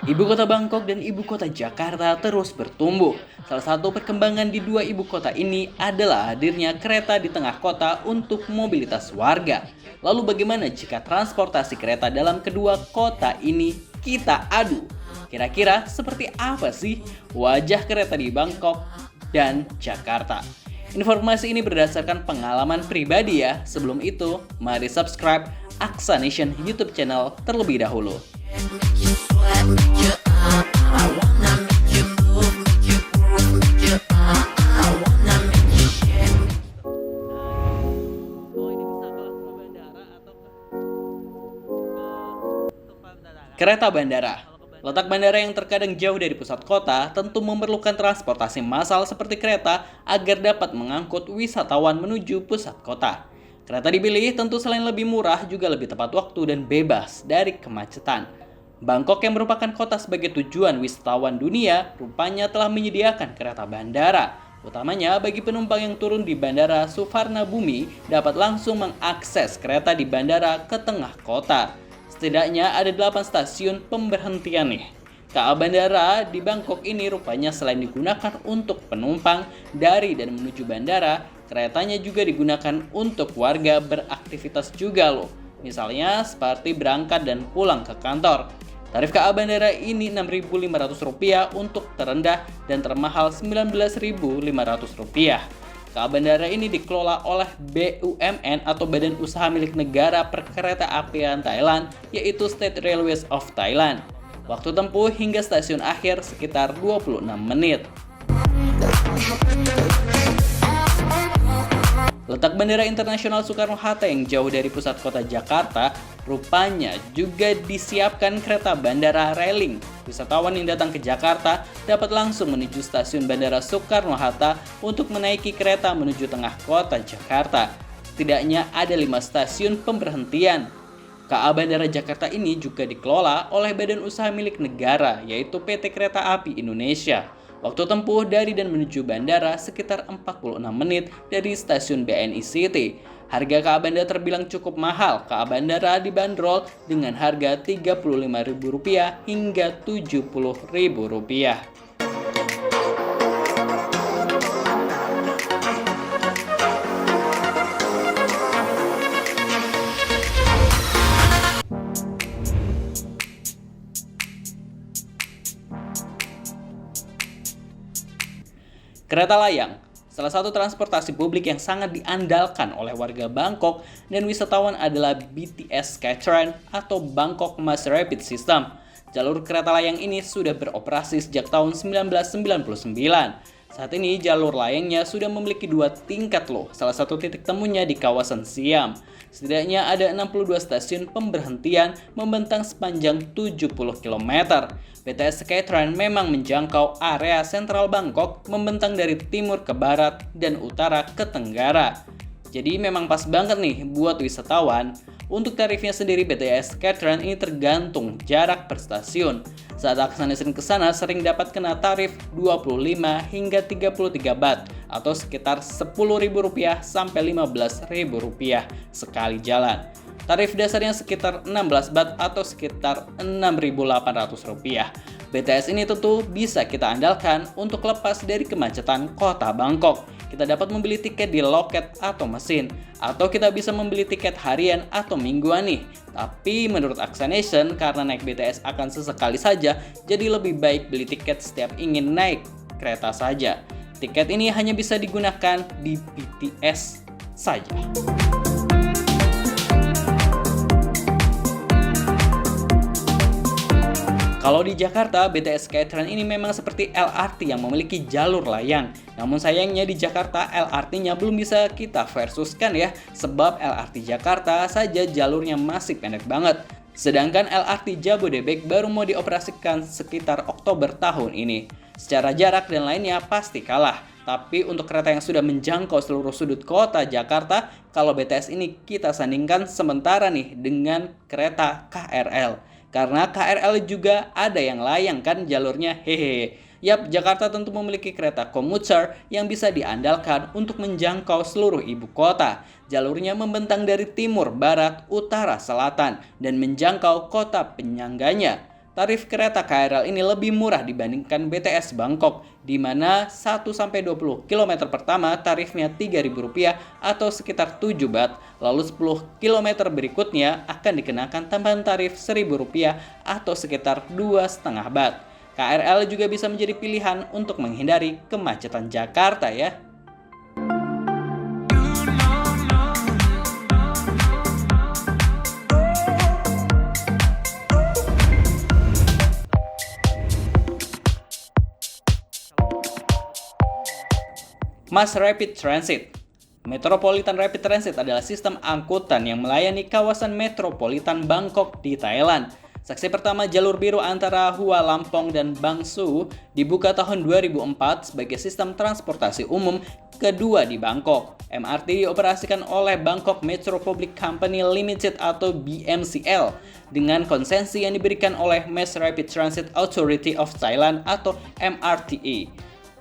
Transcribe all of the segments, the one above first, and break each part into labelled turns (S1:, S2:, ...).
S1: Ibu kota Bangkok dan ibu kota Jakarta terus bertumbuh. Salah satu perkembangan di dua ibu kota ini adalah hadirnya kereta di tengah kota untuk mobilitas warga. Lalu bagaimana jika transportasi kereta dalam kedua kota ini kita adu? Kira-kira seperti apa sih wajah kereta di Bangkok dan Jakarta? Informasi ini berdasarkan pengalaman pribadi ya. Sebelum itu, mari subscribe Aksa Nation YouTube channel terlebih dahulu. Kereta bandara. Letak bandara yang terkadang jauh dari pusat kota tentu memerlukan transportasi massal seperti kereta agar dapat mengangkut wisatawan menuju pusat kota. Kereta dipilih tentu selain lebih murah juga lebih tepat waktu dan bebas dari kemacetan. Bangkok yang merupakan kota sebagai tujuan wisatawan dunia rupanya telah menyediakan kereta bandara. Utamanya bagi penumpang yang turun di Bandara Suvarnabhumi dapat langsung mengakses kereta di bandara ke tengah kota. Setidaknya ada 8 stasiun pemberhentian nih. KA Bandara di Bangkok ini rupanya selain digunakan untuk penumpang dari dan menuju bandara, keretanya juga digunakan untuk warga beraktivitas juga loh. Misalnya seperti berangkat dan pulang ke kantor. Tarif KA Bandara ini Rp6.500 untuk terendah dan termahal Rp19.500. KA Bandara ini dikelola oleh BUMN atau Badan Usaha Milik Negara Perkeretaapian Thailand, yaitu State Railways of Thailand. Waktu tempuh hingga stasiun akhir sekitar 26 menit. Letak Bandara Internasional Soekarno-Hatta yang jauh dari pusat kota Jakarta, rupanya juga disiapkan kereta bandara railing. Wisatawan yang datang ke Jakarta dapat langsung menuju stasiun Bandara Soekarno-Hatta untuk menaiki kereta menuju tengah kota Jakarta. Setidaknya ada 5 stasiun pemberhentian. KA Bandara Jakarta ini juga dikelola oleh Badan Usaha Milik Negara, yaitu PT Kereta Api Indonesia. Waktu tempuh dari dan menuju bandara sekitar 46 menit dari stasiun BNI City. Harga KA Bandara terbilang cukup mahal. KA Bandara dibanderol dengan harga Rp35.000 hingga Rp70.000. Kereta layang, salah satu transportasi publik yang sangat diandalkan oleh warga Bangkok dan wisatawan adalah BTS Skytrain atau Bangkok Mass Rapid System. Jalur kereta layang ini sudah beroperasi sejak tahun 1999. Saat ini jalur layangnya sudah memiliki 2 tingkat loh, salah satu titik temunya di kawasan Siam. Setidaknya ada 62 stasiun pemberhentian membentang sepanjang 70 km. BTS Skytrain memang menjangkau area sentral Bangkok, membentang dari timur ke barat dan utara ke tenggara. Jadi memang pas banget nih buat wisatawan. Untuk tarifnya sendiri BTS Skytrain ini tergantung jarak per stasiun. Saat Aksa-Nation ke sana sering dapat kena tarif 25 hingga 33 baht atau sekitar Rp10.000 sampai Rp15.000 sekali jalan. Tarif dasarnya sekitar 16 baht atau sekitar Rp6.800. BTS ini tentu bisa kita andalkan untuk lepas dari kemacetan kota Bangkok. Kita dapat membeli tiket di loket atau mesin, atau kita bisa membeli tiket harian atau mingguan nih. Tapi menurut Aksa-Nation, karena naik BTS akan sesekali saja, jadi lebih baik beli tiket setiap ingin naik kereta saja. Tiket ini hanya bisa digunakan di BTS saja. Kalau di Jakarta, BTS Skytrain ini memang seperti LRT yang memiliki jalur layang. Namun sayangnya di Jakarta LRT-nya belum bisa kita versuskan ya, sebab LRT Jakarta saja jalurnya masih pendek banget. Sedangkan LRT Jabodebek baru mau dioperasikan sekitar Oktober tahun ini. Secara jarak dan lainnya pasti kalah. Tapi untuk kereta yang sudah menjangkau seluruh sudut kota Jakarta, kalau BTS ini kita sandingkan sementara nih dengan kereta KRL. Karena KRL juga ada yang layang kan jalurnya, hehe. Yap, Jakarta tentu memiliki kereta komuter yang bisa diandalkan untuk menjangkau seluruh ibu kota. Jalurnya membentang dari timur, barat, utara, selatan, dan menjangkau kota penyangganya. Tarif kereta KRL ini lebih murah dibandingkan BTS Bangkok, di mana 1-20 km pertama tarifnya Rp3.000 atau sekitar 7 Baht, lalu 10 km berikutnya akan dikenakan tambahan tarif Rp1.000 atau sekitar 2,5 Baht. KRL juga bisa menjadi pilihan untuk menghindari kemacetan Jakarta ya. Mass Rapid Transit. Metropolitan Rapid Transit adalah sistem angkutan yang melayani kawasan metropolitan Bangkok di Thailand. Saksi pertama jalur biru antara Hua Lamphong dan Bang Sue dibuka tahun 2004 sebagai sistem transportasi umum kedua di Bangkok. MRT dioperasikan oleh Bangkok Metro Public Company Limited atau BMCL dengan konsensi yang diberikan oleh Mass Rapid Transit Authority of Thailand atau MRTA.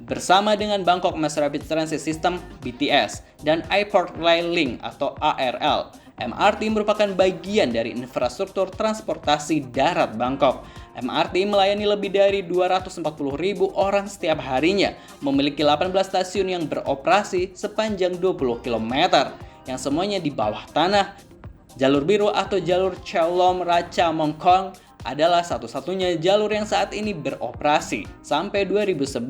S1: Bersama dengan Bangkok Mass Rapid Transit System (BTS) dan Airport Rail Link atau ARL, MRT merupakan bagian dari infrastruktur transportasi darat Bangkok. MRT melayani lebih dari 240.000 orang setiap harinya, memiliki 18 stasiun yang beroperasi sepanjang 20 km, yang semuanya di bawah tanah. Jalur biru atau jalur Chalom Racha Mongkong adalah satu-satunya jalur yang saat ini beroperasi. Sampai 2011,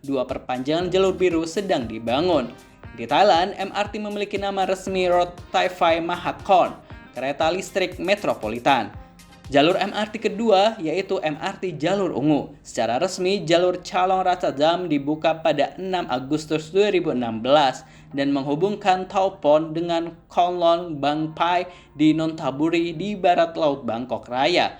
S1: 2 perpanjangan jalur biru sedang dibangun. Di Thailand, MRT memiliki nama resmi Road Tai Phai Mahakorn, kereta listrik metropolitan. Jalur MRT kedua yaitu MRT Jalur Ungu. Secara resmi, jalur Chalong Ratchadam dibuka pada 6 Agustus 2016 dan menghubungkan Thaupon dengan Kowloon Bang Phai di Nonthaburi di barat laut Bangkok Raya.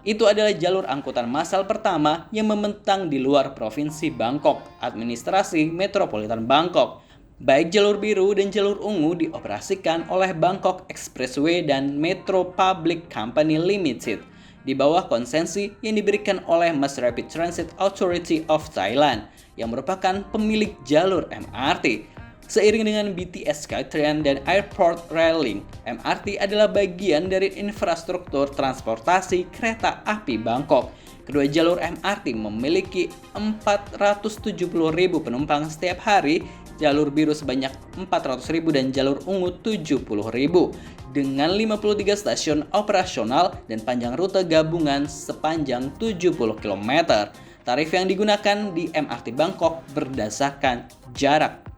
S1: Itu adalah jalur angkutan massal pertama yang membentang di luar provinsi Bangkok, administrasi metropolitan Bangkok. Baik jalur biru dan jalur ungu dioperasikan oleh Bangkok Expressway dan Metro Public Company Limited di bawah konsensi yang diberikan oleh Mass Rapid Transit Authority of Thailand yang merupakan pemilik jalur MRT. Seiring dengan BTS Skytrain dan Airport Rail Link, MRT adalah bagian dari infrastruktur transportasi kereta api Bangkok. Kedua jalur MRT memiliki 470.000 penumpang setiap hari, jalur biru sebanyak 400.000 dan jalur ungu 70.000 dengan 53 stasiun operasional dan panjang rute gabungan sepanjang 70 km. Tarif yang digunakan di MRT Bangkok berdasarkan jarak.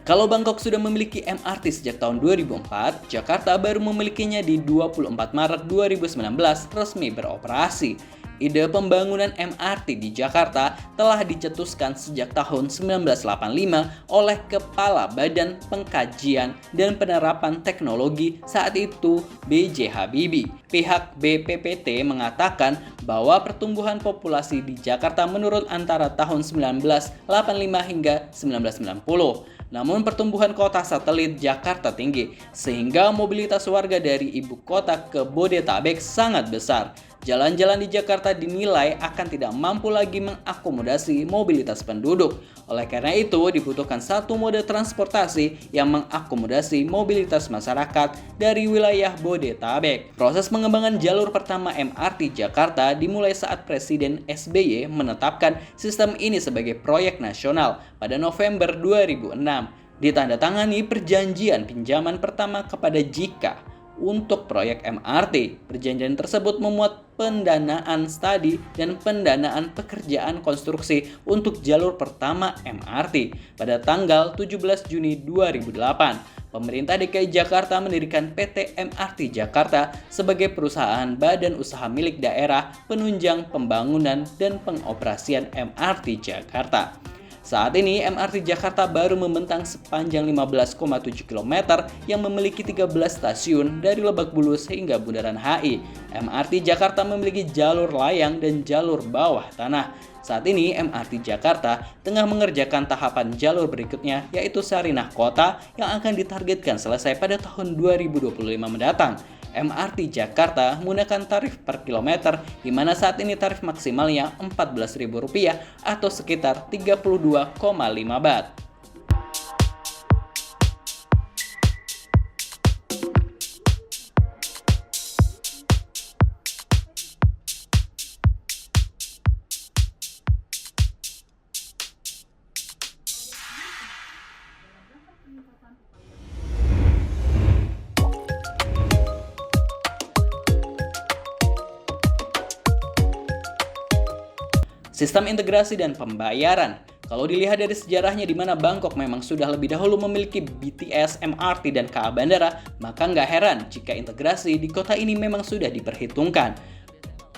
S1: Kalau Bangkok sudah memiliki MRT sejak tahun 2004, Jakarta baru memilikinya di 24 Maret 2019 resmi beroperasi. Ide pembangunan MRT di Jakarta telah dicetuskan sejak tahun 1985 oleh Kepala Badan Pengkajian dan Penerapan Teknologi saat itu B.J. Habibie. Pihak BPPT mengatakan bahwa pertumbuhan populasi di Jakarta menurun antara tahun 1985 hingga 1990. Namun pertumbuhan kota satelit Jakarta tinggi, sehingga mobilitas warga dari ibu kota ke Bodetabek sangat besar. Jalan-jalan di Jakarta dinilai akan tidak mampu lagi mengakomodasi mobilitas penduduk. Oleh karena itu, dibutuhkan satu mode transportasi yang mengakomodasi mobilitas masyarakat dari wilayah Bodetabek. Proses pengembangan jalur pertama MRT Jakarta dimulai saat Presiden SBY menetapkan sistem ini sebagai proyek nasional pada November 2006. Ditandatangani perjanjian pinjaman pertama kepada JIKA untuk proyek MRT. Perjanjian tersebut memuat pendanaan studi dan pendanaan pekerjaan konstruksi untuk jalur pertama MRT. Pada tanggal 17 Juni 2008, pemerintah DKI Jakarta mendirikan PT MRT Jakarta sebagai perusahaan badan usaha milik daerah penunjang pembangunan dan pengoperasian MRT Jakarta. Saat ini MRT Jakarta baru membentang sepanjang 15,7 km yang memiliki 13 stasiun dari Lebak Bulus hingga Bundaran HI. MRT Jakarta memiliki jalur layang dan jalur bawah tanah. Saat ini MRT Jakarta tengah mengerjakan tahapan jalur berikutnya, yaitu Sarinah Kota yang akan ditargetkan selesai pada tahun 2025 mendatang. MRT Jakarta menggunakan tarif per kilometer, di mana saat ini tarif maksimalnya Rp14.000 atau sekitar 32,5 Baht. Sistem integrasi dan pembayaran. Kalau dilihat dari sejarahnya di mana Bangkok memang sudah lebih dahulu memiliki BTS, MRT, dan KA Bandara, maka nggak heran jika integrasi di kota ini memang sudah diperhitungkan.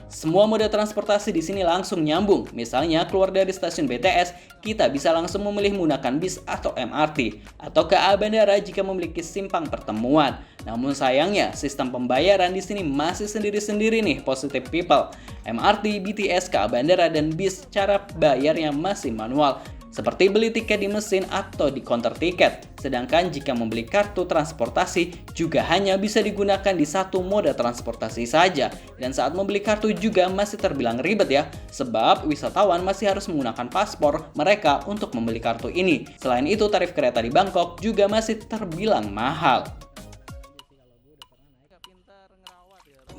S1: Semua moda transportasi di sini langsung nyambung. Misalnya keluar dari stasiun BTS, kita bisa langsung memilih menggunakan bis atau MRT, atau KA Bandara jika memiliki simpang pertemuan. Namun sayangnya, sistem pembayaran di sini masih sendiri-sendiri nih, positive people. MRT, BTS, KA Bandara, dan bis cara bayarnya masih manual, seperti beli tiket di mesin atau di counter tiket. Sedangkan jika membeli kartu transportasi juga hanya bisa digunakan di satu moda transportasi saja. Dan saat membeli kartu juga masih terbilang ribet ya, sebab wisatawan masih harus menggunakan paspor mereka untuk membeli kartu ini. Selain itu, tarif kereta di Bangkok juga masih terbilang mahal.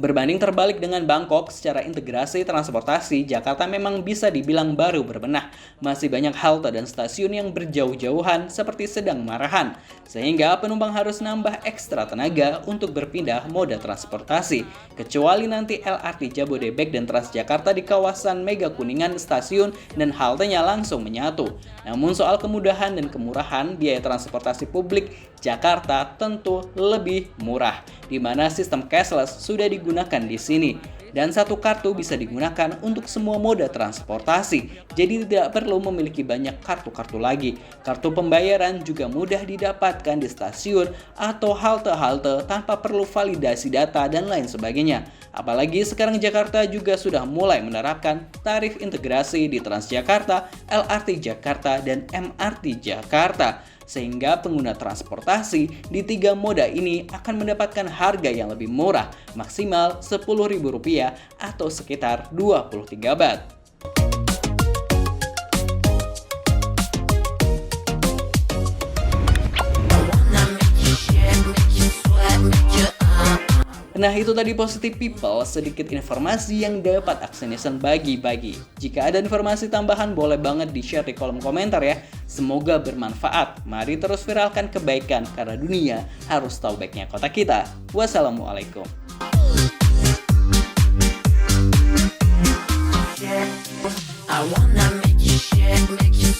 S1: Berbanding terbalik dengan Bangkok, secara integrasi transportasi, Jakarta memang bisa dibilang baru berbenah. Masih banyak halte dan stasiun yang berjauh-jauhan seperti sedang marahan, sehingga penumpang harus nambah ekstra tenaga untuk berpindah moda transportasi. Kecuali nanti LRT Jabodebek dan Transjakarta di kawasan Mega Kuningan stasiun dan haltenya langsung menyatu. Namun soal kemudahan dan kemurahan, biaya transportasi publik Jakarta tentu lebih murah, di mana sistem cashless sudah digunakan di sini. Dan satu kartu bisa digunakan untuk semua moda transportasi, jadi tidak perlu memiliki banyak kartu-kartu lagi. Kartu pembayaran juga mudah didapatkan di stasiun atau halte-halte tanpa perlu validasi data dan lain sebagainya. Apalagi sekarang Jakarta juga sudah mulai menerapkan tarif integrasi di Transjakarta, LRT Jakarta, dan MRT Jakarta. Sehingga pengguna transportasi di tiga moda ini akan mendapatkan harga yang lebih murah, maksimal Rp10.000 atau sekitar 23 Baht. Nah, itu tadi positive people, sedikit informasi yang dapat Aksenation bagi-bagi. Jika ada informasi tambahan boleh banget di-share di kolom komentar ya. Semoga bermanfaat. Mari terus viralkan kebaikan karena dunia harus tahu baiknya kota kita. Wassalamualaikum.
S2: I wanna make you shake, make you